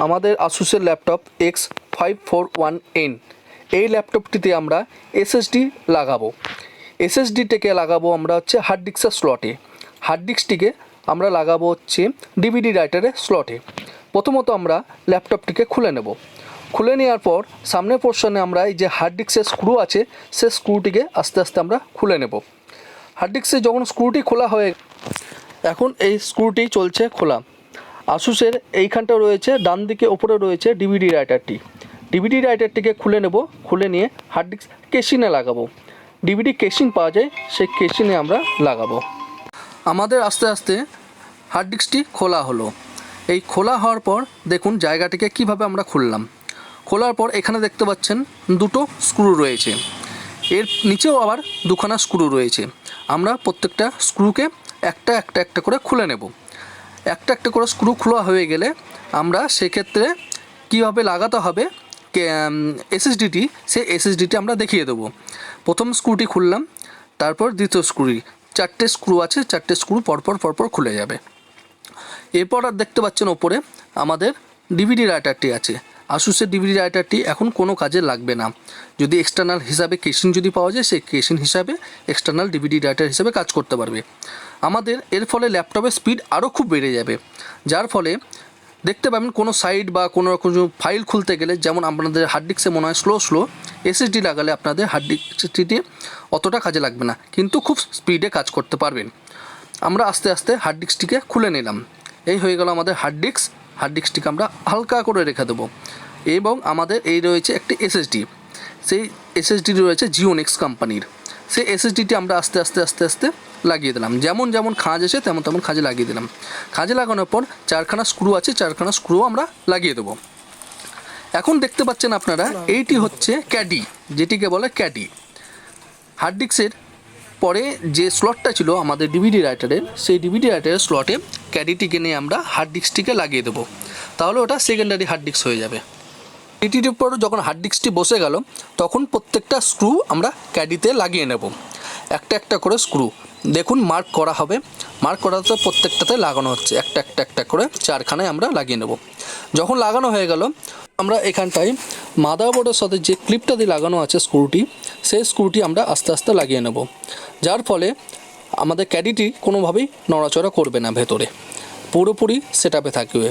আমাদের আসুসের laptop X541N এই ল্যাপটপটিতে আমরা SSD লাগাবো। SSDটিকে লাগাবো আমরা হচ্ছে হার্ড ডিস্কের স্লটে, হার্ড ডিস্কটিকে আমরা লাগাবো হচ্ছে ডিভিডি রাইটারের স্লটে। প্রথমত আমরা ল্যাপটপটিকে খুলে নেব। খুলে নেওয়ার পর সামনের পোর্শনে আমরা এই যে হার্ড ডিস্কের স্ক্রু আছে সে স্ক্রুটিকে আস্তে আস্তে আমরা খুলে নেব। হার্ড ডিস্কে যখন স্ক্রুটি খোলা হয়ে এখন এই স্ক্রুটি চলছে খোলা। আসুসের এইখানটা রয়েছে ডান দিকে ওপরে রয়েছে ডিভিডি রাইটারটি। ডিভিডি রাইটারটিকে খুলে নেব, খুলে নিয়ে হার্ড ডিস্ক কেসিনে লাগাবো। ডিভিডি কেসিং পাওয়া যায়, সেই কেসিনে আমরা লাগাবো। আমাদের আস্তে আস্তে হার্ড ডিস্কটি খোলা হলো। এই খোলা হওয়ার পর দেখুন জায়গাটিকে কিভাবে আমরা খুললাম। খোলার পর এখানে দেখতে পাচ্ছেন দুটো স্ক্রু রয়েছে, এর নিচেও আবার দুখানা স্ক্রু রয়েছে। আমরা প্রত্যেকটা স্ক্রুকে একটা একটা একটা করে খুলে নেব। একটা একটা করে স্ক্রু খোলা হয়ে গেলে আমরা সেক্ষেত্রে কীভাবে লাগাতে হবে এসএসডিটি, সেই এসএসডিটি আমরা দেখিয়ে দেবো। প্রথম স্ক্রুটি খুললাম, তারপর দ্বিতীয় স্ক্রুটি, চারটে স্ক্রু আছে, চারটে স্ক্রু পরপর খুলে যাবে। এরপর আর দেখতে পাচ্ছেন ওপরে আমাদের ডিভিডি রাইটারটি আছে। আসুসের ডিভিডি রাইটারটি এখন কোনো কাজে লাগবে না। যদি এক্সটার্নাল হিসাবে কেসিং যদি পাওয়া যায়, সেই কেসিং হিসাবে এক্সটার্নাল ডিভিডি রাইটার হিসাবে কাজ করতে পারবে। আমাদের এর ফলে ল্যাপটপের স্পিড আরও খুব বেড়ে যাবে, যার ফলে দেখতে পাবেন কোনো সাইট বা কোনো রকম ফাইল খুলতে গেলে যেমন আপনাদের হার্ড ডিস্কে মনে হয় স্লো এসএসডি লাগালে আপনাদের হার্ড ডিস্কটি অতটা কাজে লাগবে না, কিন্তু খুব স্পিডে কাজ করতে পারবেন। আমরা আস্তে আস্তে হার্ড ডিস্কটিকে খুলে নিলাম। এই হয়ে গেল আমাদের হার্ড ডিস্ক। হার্ড ডিস্কটিকে আমরা হালকা করে রেখে দেবো। এবং আমাদের এই রয়েছে একটি এসএসডি, সেই এসএসডি রয়েছে জিওনেক্স কোম্পানির। সেই এসএসডিটি আমরা আস্তে আস্তে লাগিয়ে দিলাম। যেমন খাঁজ এসে তেমন খাঁজে লাগিয়ে দিলাম। খাঁজে লাগানোর পর চারখানা স্ক্রু আছে, চারখানা স্ক্রু আমরা লাগিয়ে দেবো। এখন দেখতে পাচ্ছেন আপনারা এইটি হচ্ছে ক্যাডি, যেটিকে বলে ক্যাডি। হার্ড ডিস্কের পরে যে স্লটটা ছিল আমাদের ডিভিডি রাইটারের, সেই ডিভিডি রাইটারের স্লটে ক্যাডিটিকে নিয়ে আমরা হার্ড ডিস্কটিকে লাগিয়ে দেবো। তাহলে ওটা সেকেন্ডারি হার্ড ডিস্ক হয়ে যাবে। এটির উপর যখন হার্ড ডিস্কটি বসে গেল তখন প্রত্যেকটা স্ক্রু আমরা ক্যাডিতে লাগিয়ে নেব। একটা একটা করে স্ক্রু দেখুন মার্ক করা হবে, মার্ক করাতে প্রত্যেকটাতে লাগানো হচ্ছে। একটা করে চারখানায় আমরা লাগিয়ে নেব। যখন লাগানো হয়ে গেল আমরা এখানটায় মাদারবোর্ডের সাথে যে ক্লিপটা দিয়ে লাগানো আছে স্ক্রুটি, সেই স্ক্রুটি আমরা আস্তে আস্তে লাগিয়ে নেব, যার ফলে আমাদের ক্যাডিটি কোনোভাবেই নড়াচড়া করবে না, ভেতরে পুরোপুরি সেটআপে থাকবে।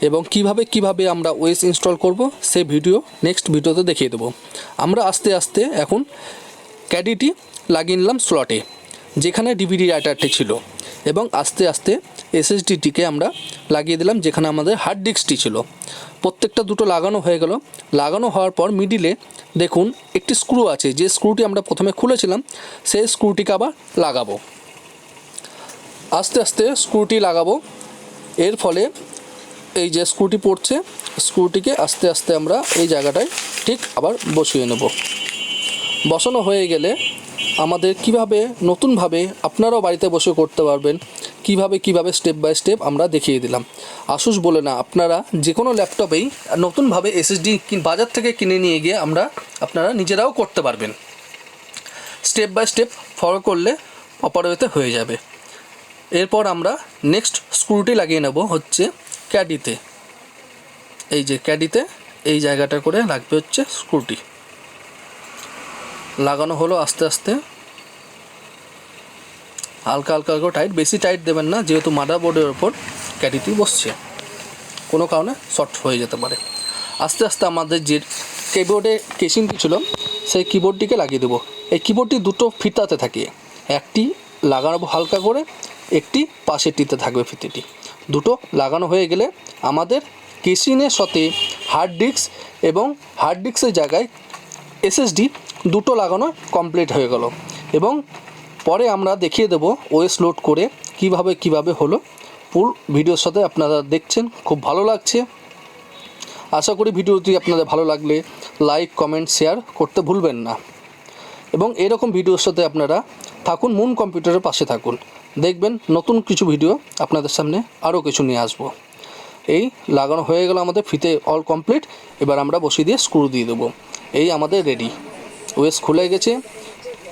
এবং কিভাবে আমরা ওএস ইনস্টল করব সেই ভিডিও নেক্সট ভিডিওতে দেখিয়ে দেবো। আমরা আস্তে আস্তে এখন ক্যাডিটি লাগিয়ে নিলাম স্লটে যেখানে ডিভিডি রাইটারটি ছিল, এবং আস্তে আস্তে এসএসডিটিকে আমরা লাগিয়ে দিলাম যেখানে আমাদের হার্ড ডিস্কটি ছিল। প্রত্যেকটা দুটো লাগানো হয়ে গেল। লাগানো হওয়ার পর মিডিলে দেখুন একটি স্ক্রু আছে, যে স্ক্রুটি আমরা প্রথমে খুলেছিলাম সেই স্ক্রুটিকে আবার লাগাবো। আস্তে আস্তে স্ক্রুটি লাগাবো। এর ফলে এই যে স্ক্রুটি পড়ছে, স্ক্রুটিকে আস্তে আস্তে আমরা এই জায়গাটায় ঠিক আবার বসিয়ে নেব। বসানো হয়ে গেলে আমাদের কিভাবে নতুনভাবে আপনারাও বাড়িতে বসে করতে পারবেন, কিভাবে স্টেপ বাই স্টেপ আমরা দেখিয়ে দিলাম। আসুস বলে না, আপনারা যে কোনো ল্যাপটপেই নতুনভাবে এসএসডি বাজার থেকে কিনে নিয়ে গিয়ে আপনারা নিজেরাও করতে পারবেন। স্টেপ বাই স্টেপ ফলো করলে অপারেতে হয়ে যাবে। এরপর আমরা নেক্সট স্ক্রুটি লাগিয়ে নেব হচ্ছে ক্যাডিতে। এই যে ক্যাডিতে এই জায়গাটা করে লাগবে হচ্ছে স্ক্রুটি। লাগানো হলো আস্তে আস্তে, হালকা করে টাইট, বেশি টাইট দেবেন না, যেহেতু মাদারবোর্ডের ওপর ক্যাডিটি বসছে, কোনো কারণে শর্ট হয়ে যেতে পারে। আস্তে আস্তে আমাদের যে কিবোর্ডে কেসিংটি ছিল সেই কিবোর্ডটিকে লাগিয়ে দেবো। এই কিবোর্ডটি দুটো ফিতাতে থাকে, একটি লাগানো হালকা করে, একটি পাশেরটিতে থাকবে ফিতেটি। দুটো লাগানো হয়ে গেলে আমাদের কেসিংয়ের সাথে হার্ড ডিস্ক এবং হার্ড ডিস্কের জায়গায় এসএসডি দুটো লাগানো কমপ্লিট হয়ে গেল। এবং পরে আমরা দেখিয়ে দেব ওএস লোড করে কিভাবে হলো। ফুল ভিডিওর সাথে আপনারা দেখছেন, খুব ভালো লাগছে। আশা করি ভিডিওটি আপনাদের ভালো লাগলে লাইক কমেন্ট শেয়ার করতে ভুলবেন না। এবং এরকম ভিডিওর সাথে আপনারা থাকুন, মুন কম্পিউটারের পাশে থাকুন, দেখবেন নতুন কিছু ভিডিও আপনাদের সামনে আরও কিছু নিয়ে আসবো। এই লাগানো হয়ে গেল আমাদের ফিতে অল কমপ্লিট। এবার আমরা বসিয়ে দিয়ে স্ক্রু দিয়ে দেবো। এই আমাদের রেডি, ওএস খুলে গেছে,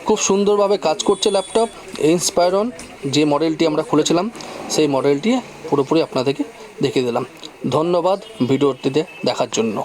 খুব সুন্দরভাবে কাজ করছে ল্যাপটপ। ইন্সপায়রন যে মডেলটি আমরা খুলেছিলাম সেই মডেলটি পুরোপুরি আপনাদেরকে দেখিয়ে দিলাম। ধন্যবাদ ভিডিওটিতে দেখার জন্য।